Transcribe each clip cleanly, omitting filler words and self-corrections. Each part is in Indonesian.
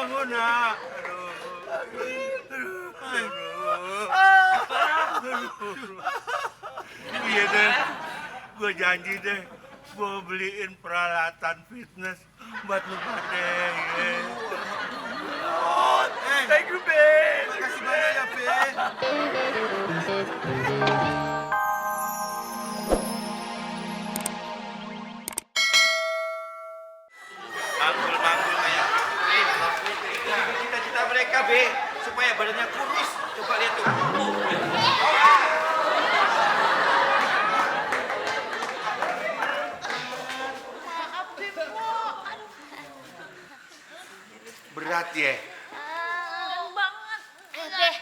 bangun nak. Iya deh, gue janji deh, gue beliin peralatan fitness buat lu pada. Thank you, Be. Makasih banyak ya, Be. Manggul-manggul kayak cita-cita mereka, Be, supaya badannya kurus. Coba lihat tuh. Berat ya? Banget. Udah deh,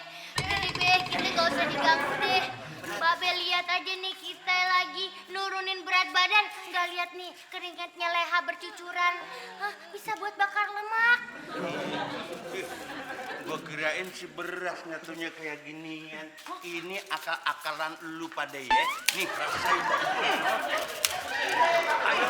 kita gak usah diganggu deh. Babe lihat aja nih kita lagi nurunin berat badan. Gak lihat nih keringatnya leha bercucuran. Hah, bisa buat bakar lemak. Gue kirain si beras nyatunya kayak ginian. Ini akal-akalan lu pada ya. Nih, rasain. Ayo,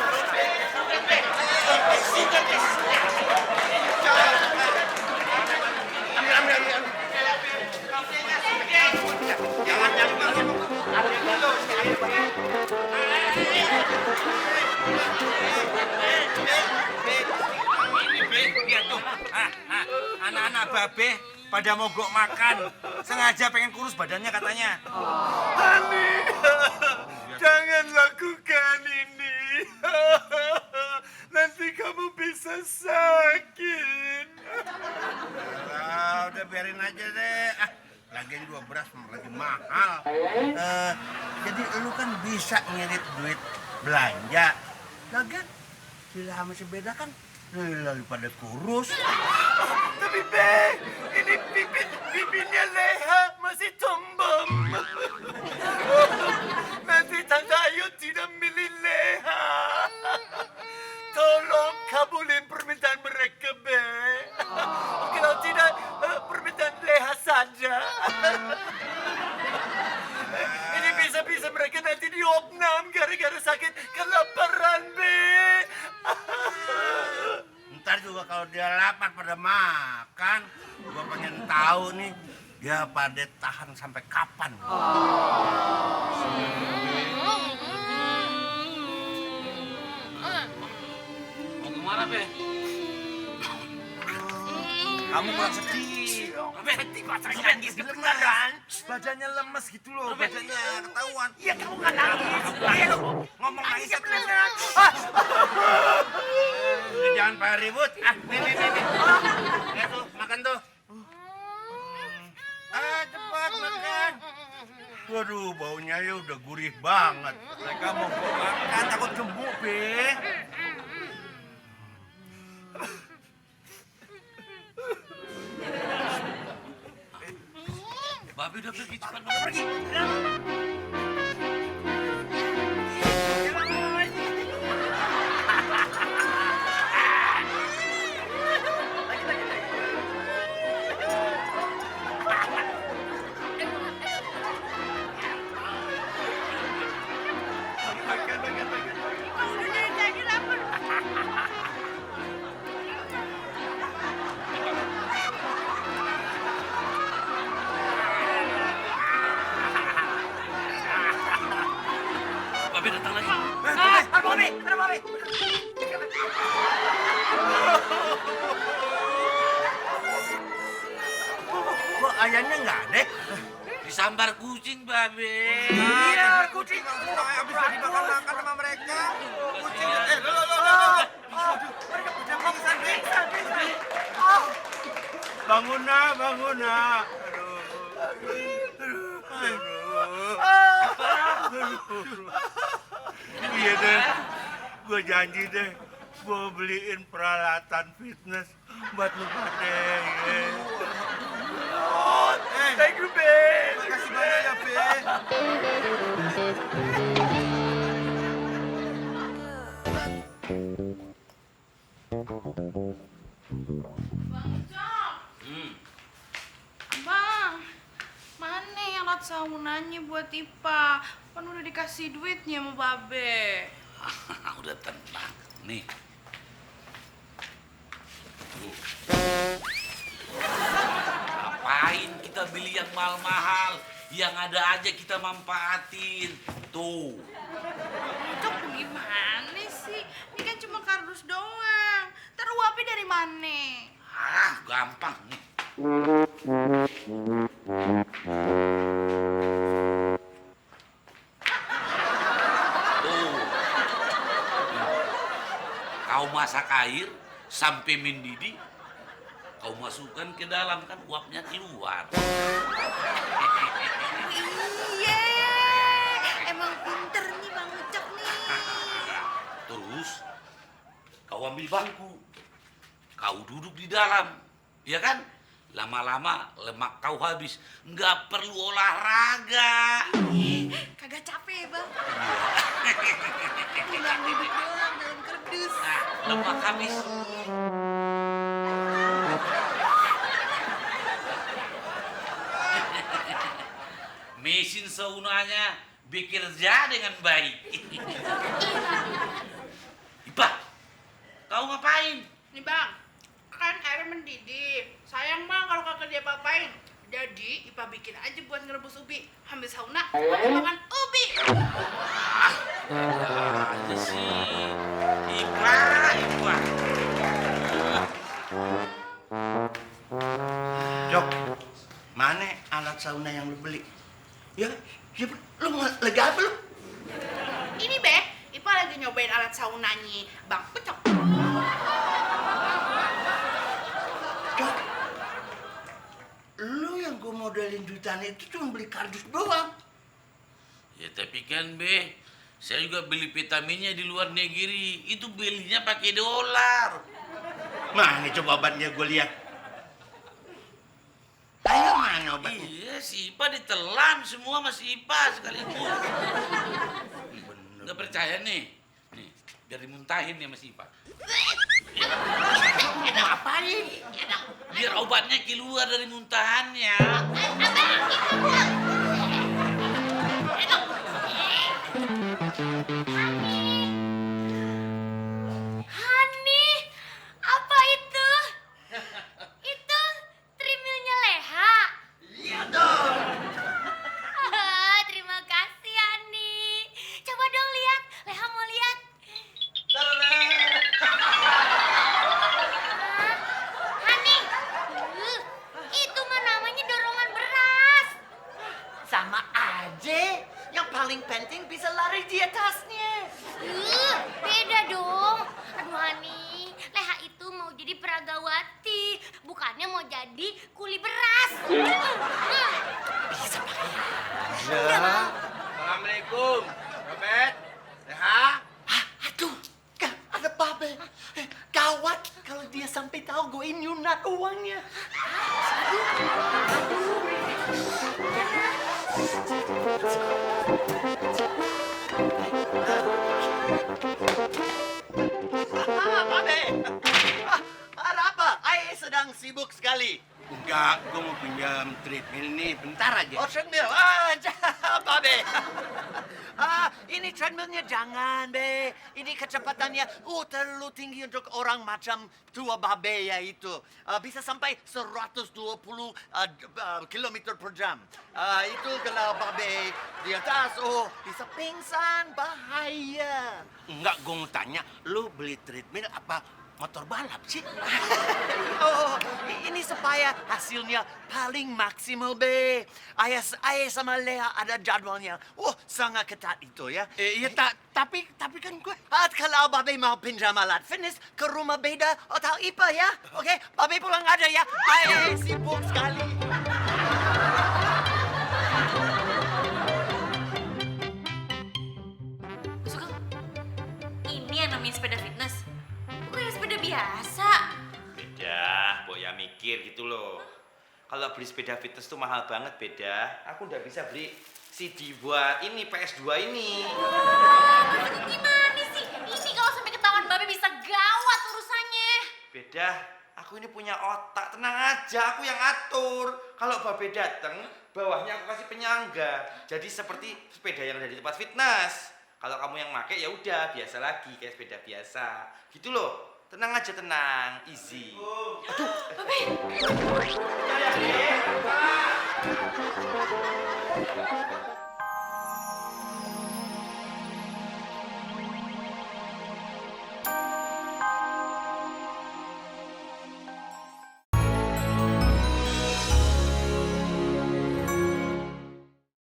Lihat tuh, anak-anak babe pada mogok makan, sengaja pengen kurus badannya katanya. Hani, jangan lakukan ini. Nanti kamu bisa sakit. udah biarin aja deh. Lagian juga beras lagi mahal. Jadi lu kan bisa ngirit duit belanja. Lagian bila sama si beda kan lalu pada kurus. Tapi Be, ini bibirnya Leha masih tumbang. Nanti Tante Ayu tidak milih Leha. Tolong kabulin permintaan mereka, Be. Kalau tidak, permintaan Leha saja. Ini bisa-bisa mereka nanti diopnam gara-gara sakit kelaparan, Be. Ntar juga kalau dia lapar pada makan, gua pengen tahu nih dia pada tahan sampai kapan. Mau kemana, Be? Kamu kurang sedih. Berhenti kok nangis beneran. Badannya lemes gitu loh, badannya ketahuan. Iya, kamu nggak nangis. Ayo, Ngomong nangis nangisnya terus. beneran. Jangan pada ribut. Nih. Lihat tuh, makan tuh. Cepat makan. Waduh, baunya ya udah gurih banget. Mereka mogok makan, takut gemuk, Be. Babe udah pergi, cepat Babe pergi. Babe datang lagi. Ada Babe. Kok ayamnya nggak ada? Disambar kucing, Babe. Iya, kucing. Habis dimakan sama mereka. Kucing. Mereka udah pingsan. Bangun nak. Iya deh, gue janji deh, gue beliin peralatan fitness buat lu pada. Thank you, Be. Makasih banyak ya, Be. Bang, mana alat saunanya buat Ipa? Kan udah dikasih duitnya sama Babe. Udah tenang. Nih. Ngapain kita beli yang mahal-mahal? Yang ada aja kita manfaatin. Tuh. Cok, gimana sih? Ini kan cuma kardus doang. Ntar uapnya dari mana? Gampang nih. Tuh. Kau masak air sampai mendidih, kau masukkan ke dalam, kan uapnya keluar. Iya, emang pinter nih Bang Ucok nih. Terus kau ambil bangku, kau duduk di dalam, ya kan? Lama-lama lemak kau habis, nggak perlu olahraga. Kagak capek Bang. Tinggal duduk doang dalam kardus. Nah, lemak habis. Mesin saunanya bekerja dengan baik. Ipa, kau ngapain? Nih Bang, kan airnya mendidih. Sayang Bang kalau kagak dia apa-apain. Jadi Ipa bikin aja buat ngerebus ubi. Ambil sauna, pakai makan ubi. Aja sih. Ipa. Jok, mana alat sauna yang lu beli? Ya, lu lega apa lu? Ini Be, Ipa lagi nyobain alat saunanya Bang Ucok. Jok, lu yang gua modalin jutaan itu cuma beli kardus doang. Ya tapi kan Be, saya juga beli vitaminnya di luar negeri. Itu belinya pakai dolar. Mana coba obatnya gua lihat. Ayo mana obatnya? Iya, si Ipa ditelan semua sama si Ipa sekaligus. Nggak percaya nih? Nih, biar dimuntahin ya sama si Ipa. Enak apain? Biar obatnya keluar dari muntahannya. Hani, apa itu? Itu trimilnya Leha. Iya dong. Terima kasih Hani. Coba dong lihat, Leha mau lihat. Hani, itu mah namanya dorongan beras. Sama aja. Yang paling penting bisa lari di atasnya. Beda dong. Aduh Hani, Leha itu mau jadi peragawati, bukannya mau jadi kuli beras. Assalamualaikum. Robert. Leha. Aduh, ada babe. Gawat kalau dia sampai tahu gue nyunat uangnya. Babe, ada apa? Ayah sedang sibuk sekali. Enggak, gua mau pinjam treadmill nih, bentar aja. Oh, treadmill. Babe. Ini treadmillnya jangan, Be. Ini kecepatannya terlalu tinggi untuk orang macam tua babe ya itu. Bisa sampai 120 kilometer per jam. Itu kalau babe di atas, bisa pingsan, bahaya. Enggak, gua mau tanya, lu beli treadmill apa motor balap sih? Ini supaya hasilnya paling maksimal, Be. Ayah sama Leha ada jadwalnya. Sangat ketat itu ya. Iya, tapi kan gue... Kalau Babe mau pinjam alat fitness ke rumah Beda atau Ipa ya. Oke, Babe pulang aja ya. Ayah sibuk sekali. Sugeng, ini yang namanya sepeda fitness. Bukan sepeda biasa. Beda, Boya mikir gitu loh. Kalau beli sepeda fitness tuh mahal banget, Beda. Aku udah bisa beli CD buat ini, PS2 ini. Aduh, gimana sih? Ini kalau sampai ketahuan Babe bisa gawat urusannya. Beda, aku ini punya otak. Tenang aja, aku yang atur. Kalau Babe dateng, bawahnya aku kasih penyangga. Jadi seperti sepeda yang ada di tempat fitness. Kalau kamu yang make ya udah biasa lagi kayak sepeda biasa. Gitu loh. Tenang aja, tenang, easy. Babe.